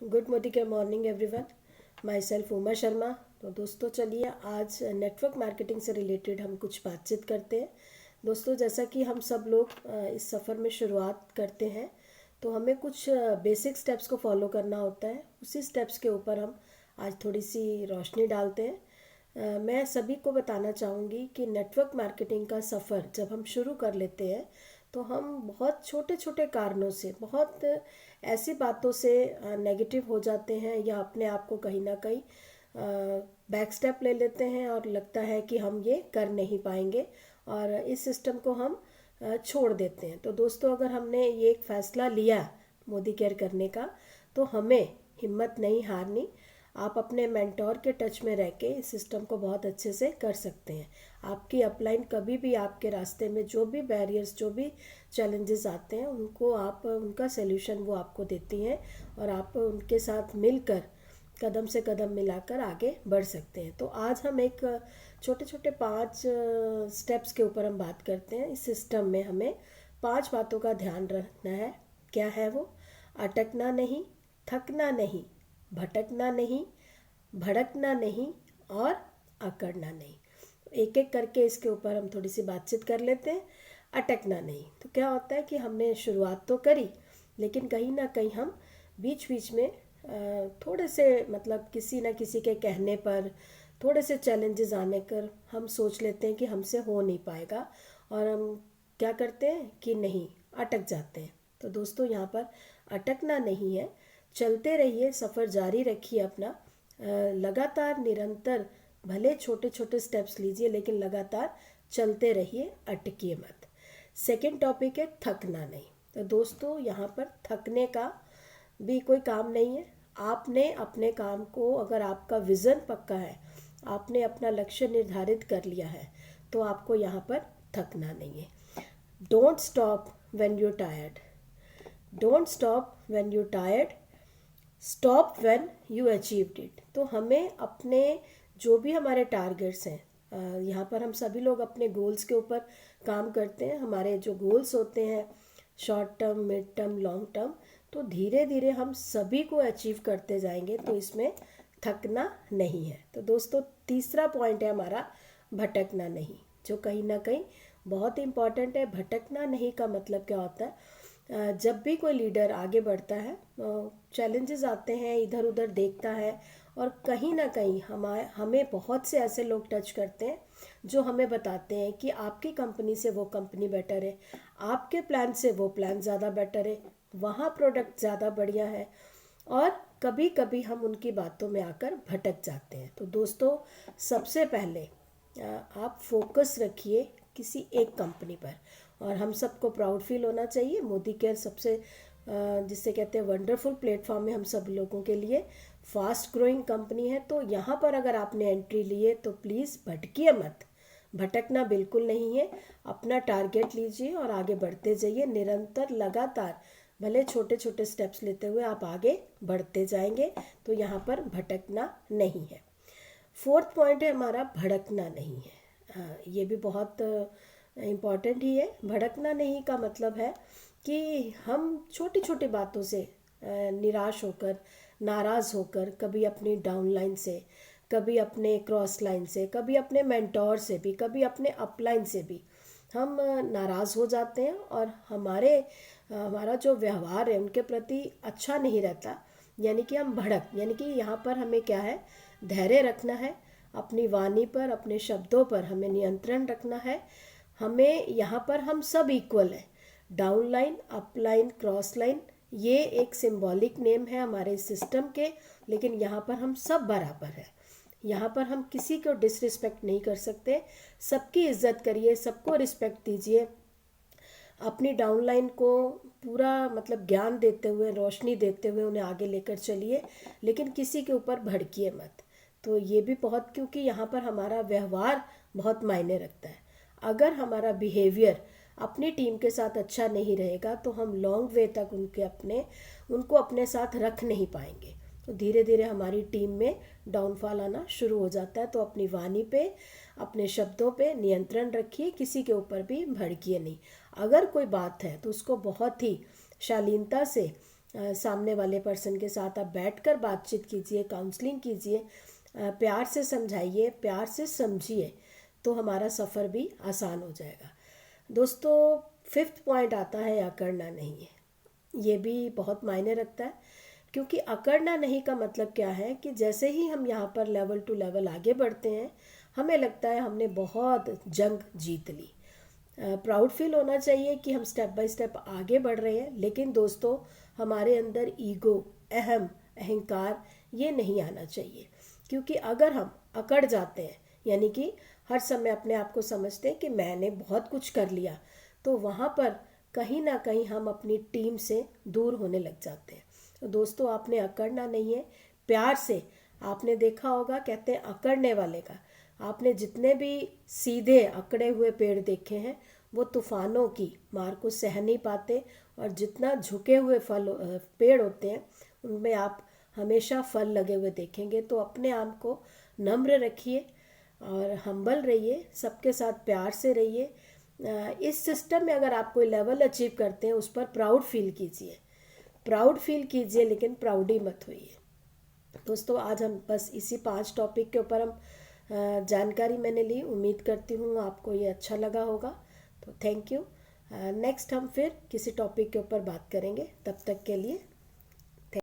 Good morning everyone. My self Uma Sharma. तो दोस्तों चलिए आज नेटवर्क मार्केटिंग से रिलेटेड हम कुछ बातचीत करते हैं। दोस्तों जैसा कि हम सब लोग इस सफ़र में शुरुआत करते हैं तो हमें कुछ बेसिक स्टेप्स को फॉलो करना होता है। उसी स्टेप्स के ऊपर हम आज थोड़ी सी रोशनी डालते हैं। मैं सभी को बताना चाहूँगी कि नेटवर्क मार्केटिंग का सफ़र जब हम शुरू कर लेते हैं तो हम बहुत छोटे छोटे कारणों से, बहुत ऐसी बातों से नेगेटिव हो जाते हैं या अपने आप को कहीं ना कहीं बैक स्टेप ले लेते हैं और लगता है कि हम ये कर नहीं पाएंगे और इस सिस्टम को हम छोड़ देते हैं। तो दोस्तों अगर हमने ये एक फ़ैसला लिया मोदी केयर करने का तो हमें हिम्मत नहीं हारनी। आप अपने मेंटोर के टच में रह के इस सिस्टम को बहुत अच्छे से कर सकते हैं। आपकी अपलाइन कभी भी आपके रास्ते में जो भी बैरियर्स, जो भी चैलेंजेस आते हैं उनको आप उनका सल्यूशन वो आपको देती हैं और आप उनके साथ मिलकर कदम से कदम मिलाकर आगे बढ़ सकते हैं। तो आज हम एक छोटे छोटे 5 स्टेप्स के ऊपर हम बात करते हैं। इस सिस्टम में हमें 5 बातों का ध्यान रखना है। क्या है वो? अटकना नहीं, थकना नहीं, भटकना नहीं, भड़कना नहीं और अकड़ना नहीं। एक एक करके इसके ऊपर हम थोड़ी सी बातचीत कर लेते हैं। अटकना नहीं तो क्या होता है कि हमने शुरुआत तो करी लेकिन कहीं ना कहीं हम बीच बीच में थोड़े से मतलब किसी न किसी के कहने पर, थोड़े से चैलेंजेस आने कर हम सोच लेते हैं कि हमसे हो नहीं पाएगा और हम क्या करते हैं कि नहीं, अटक जाते हैं। तो दोस्तों यहाँ पर अटकना नहीं है, चलते रहिए, सफ़र जारी रखिए अपना। लगातार निरंतर भले छोटे छोटे स्टेप्स लीजिए लेकिन लगातार चलते रहिए, अटकिए मत। सेकंड टॉपिक है थकना नहीं। तो दोस्तों यहाँ पर थकने का भी कोई काम नहीं है। आपने अपने काम को, अगर आपका विज़न पक्का है, आपने अपना लक्ष्य निर्धारित कर लिया है तो आपको यहाँ पर थकना नहीं है। Don't stop when you tired, don't stop when you tired, stop when you achieved it. तो हमें अपने जो भी हमारे टारगेट्स हैं, यहाँ पर हम सभी लोग अपने गोल्स के ऊपर काम करते हैं। हमारे जो गोल्स होते हैं short term, mid term, long term, तो धीरे धीरे हम सभी को अचीव करते जाएंगे, तो इसमें थकना नहीं है। तो दोस्तों तीसरा पॉइंट है हमारा भटकना नहीं, जो कहीं ना कहीं बहुत इम्पॉर्टेंट है। भटकना नहीं का मतलब क्या होता है? जब भी कोई लीडर आगे बढ़ता है, चैलेंजेस आते हैं, इधर उधर देखता है और कहीं ना कहीं हमें बहुत से ऐसे लोग टच करते हैं जो हमें बताते हैं कि आपकी कंपनी से वो कंपनी बेटर है, आपके प्लान से वो प्लान ज़्यादा बेटर है, वहाँ प्रोडक्ट ज़्यादा बढ़िया है, और कभी कभी हम उनकी बातों में आकर भटक जाते हैं। तो दोस्तों सबसे पहले आप फोकस रखिए किसी एक कंपनी पर। और हम सबको प्राउड फील होना चाहिए। मोदी केयर सबसे जिससे कहते हैं वंडरफुल प्लेटफॉर्म है हम सब लोगों के लिए। फास्ट ग्रोइंग कंपनी है, तो यहाँ पर अगर आपने एंट्री ली है तो प्लीज़ भटकिए मत। भटकना बिल्कुल नहीं है। अपना टारगेट लीजिए और आगे बढ़ते जाइए निरंतर, लगातार, भले छोटे छोटे स्टेप्स लेते हुए आप आगे बढ़ते जाएंगे। तो यहाँ पर भटकना नहीं है। फोर्थ पॉइंट है हमारा भड़कना नहीं है। ये भी बहुत इम्पॉर्टेंट ही है। भड़कना नहीं का मतलब है कि हम छोटी छोटी बातों से निराश होकर, नाराज़ होकर, कभी अपनी डाउनलाइन से, कभी अपने क्रॉस लाइन से, कभी अपने मेंटोर से भी, कभी अपने अपलाइन से भी हम नाराज़ हो जाते हैं और हमारा जो व्यवहार है उनके प्रति अच्छा नहीं रहता। यानी कि हम भड़क, यानी कि यहाँ पर हमें क्या है, धैर्य रखना है। अपनी वाणी पर, अपने शब्दों पर हमें नियंत्रण रखना है। हमें यहाँ पर हम सब इक्वल हैं। Down line, up line, cross line, ये एक सिंबॉलिक नेम है हमारे सिस्टम के, लेकिन यहाँ पर हम सब बराबर हैं। यहाँ पर हम किसी को डिसरिस्पेक्ट नहीं कर सकते। सबकी इज्जत करिए, सबको रिस्पेक्ट दीजिए। अपनी डाउनलाइन को पूरा मतलब ज्ञान देते हुए, रोशनी देते हुए उन्हें आगे लेकर चलिए, लेकिन किसी के ऊपर भड़किए मत। तो ये भी बहुत, क्योंकि यहाँ पर हमारा व्यवहार बहुत मायने रखता है। अगर हमारा बिहेवियर अपनी टीम के साथ अच्छा नहीं रहेगा तो हम लॉन्ग वे तक उनको अपने साथ रख नहीं पाएंगे। तो धीरे धीरे हमारी टीम में डाउनफॉल आना शुरू हो जाता है। तो अपनी वाणी पे, अपने शब्दों पे नियंत्रण रखिए, किसी के ऊपर भी भड़किए नहीं। अगर कोई बात है तो उसको बहुत ही शालीनता से सामने वाले पर्सन के साथ आप बैठकर बातचीत कीजिए, काउंसलिंग कीजिए, प्यार से समझाइए, प्यार से समझिए, तो हमारा सफ़र भी आसान हो जाएगा। दोस्तों, 5th पॉइंट आता है अकड़ना नहीं है। ये भी बहुत मायने रखता है, क्योंकि अकड़ना नहीं का मतलब क्या है कि जैसे ही हम यहाँ पर लेवल टू लेवल आगे बढ़ते हैं, हमें लगता है हमने बहुत जंग जीत ली। प्राउड फील होना चाहिए कि हम स्टेप बाय स्टेप आगे बढ़ रहे हैं, लेकिन दोस्तों हमारे अंदर ईगो, अहंकार ये नहीं आना चाहिए। क्योंकि अगर हम अकड़ जाते हैं, यानी कि हर समय अपने आप को समझते हैं कि मैंने बहुत कुछ कर लिया, तो वहाँ पर कहीं ना कहीं हम अपनी टीम से दूर होने लग जाते हैं। तो दोस्तों, आपने अकड़ना नहीं है, प्यार से। आपने देखा होगा, कहते हैं अकड़ने वाले का, आपने जितने भी सीधे अकड़े हुए पेड़ देखे हैं वो तूफानों की मार को सह नहीं पाते, और जितना झुके हुए पेड़ होते हैं उनमें आप हमेशा फल लगे हुए देखेंगे। तो अपने आप को नम्र रखिए और हम्बल रहिए, सबके साथ प्यार से रहिए। इस सिस्टम में अगर आप कोई लेवल अचीव करते हैं, उस पर प्राउड फील कीजिए, प्राउड फील कीजिए, लेकिन प्राउडी मत होइए। दोस्तों, आज हम बस इसी 5 टॉपिक के ऊपर हम जानकारी मैंने ली। उम्मीद करती हूँ आपको ये अच्छा लगा होगा। तो थैंक यू। नेक्स्ट हम फिर किसी टॉपिक के ऊपर बात करेंगे। तब तक के लिए